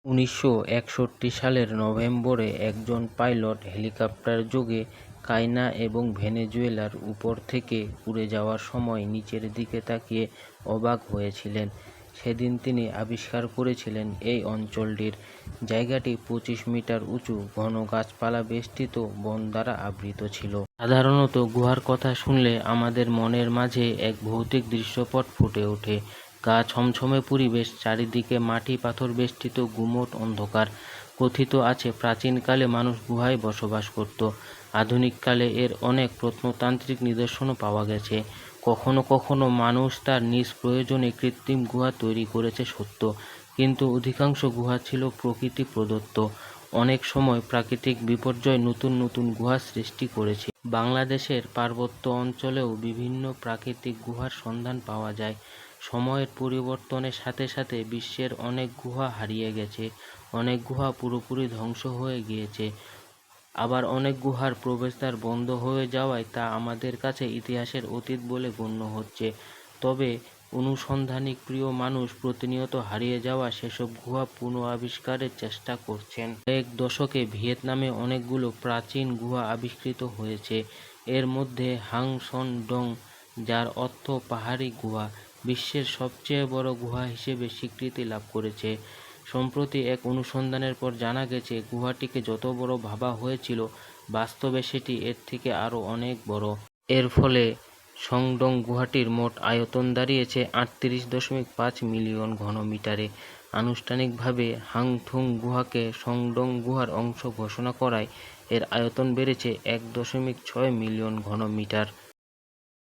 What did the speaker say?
১৯৬১ সালের নভেম্বরে একজন পাইলট হেলিকপ্টার যোগে কায়না এবং ভেনেজুয়েলার উপর থেকে উড়ে যাওয়ার সময় নিচের দিকে তাকিয়ে অবাক হয়েছিলেন। সেদিন তিনি আবিষ্কার করেছিলেন এই অঞ্চলটির জায়গাটি ২৫ মিটার উঁচু ঘন গাছপালা বেষ্টিত বন দ্বারা আবৃত ছিল। সাধারণত গুহার কথা শুনলে আমাদের মনের মাঝে এক ভৌতিক দৃশ্যপট ফুটে ওঠে। গা ছমছমে পরিবেশ, চারিদিকে মাটি পাথর বেষ্টিত গুমোট অন্ধকার। কথিত আছে প্রাচীনকালে মানুষ গুহায় বসবাস করত। আধুনিককালে এর অনেক প্রত্নতান্ত্রিক নিদর্শনও পাওয়া গেছে। কখনো কখনো মানুষ তার নিজ প্রয়োজনে কৃত্রিম গুহা তৈরি করেছে সত্য, কিন্তু অধিকাংশ গুহা ছিল প্রকৃতি প্রদত্ত। অনেক সময় প্রাকৃতিক বিপর্যয় নতুন নতুন গুহা সৃষ্টি করেছে। বাংলাদেশের পার্বত্য অঞ্চলেও বিভিন্ন প্রাকৃতিক গুহার সন্ধান পাওয়া যায়। সময়ের পরিবর্তনের সাথে সাথে বিশ্বের অনেক গুহা হারিয়ে গেছে, অনেক গুহা পুরোপুরি ধ্বংস হয়ে গিয়েছে, আবার অনেক গুহার প্রবেশদ্বার বন্ধ হয়ে যাওয়ায় তা আমাদের কাছে ইতিহাসের অতীত বলে গণ্য হচ্ছে। তবে অনুসন্ধানিক প্রিয় মানুষ প্রতিনিয়ত হারিয়ে যাওয়া সেসব গুহা পুনঃআবিষ্কারের চেষ্টা করছেন। কয়েক দশকে ভিয়েতনামে অনেকগুলো প্রাচীন গুহা আবিষ্কৃত হয়েছে। এর মধ্যে হাং সন ডং, যার অর্থ পাহাড়ি গুহা, বিশ্বের সবচেয়ে বড় গুহা হিসেবে স্বীকৃতি লাভ করেছে। সম্প্রতি এক অনুসন্ধানের পর জানা গেছে গুহাটিকে যত বড় ভাবা হয়েছিল, বাস্তবে সেটি এর থেকে আরও অনেক বড়। এর ফলে সংডং গুহাটির মোট আয়তন দাঁড়িয়েছে ৩৮.৫ মিলিয়ন ঘনমিটারে। আনুষ্ঠানিকভাবে হাংথুং গুহাকে সংডং গুহার অংশ ঘোষণা করায় এর আয়তন বেড়েছে ১.৬ মিলিয়ন ঘনমিটার।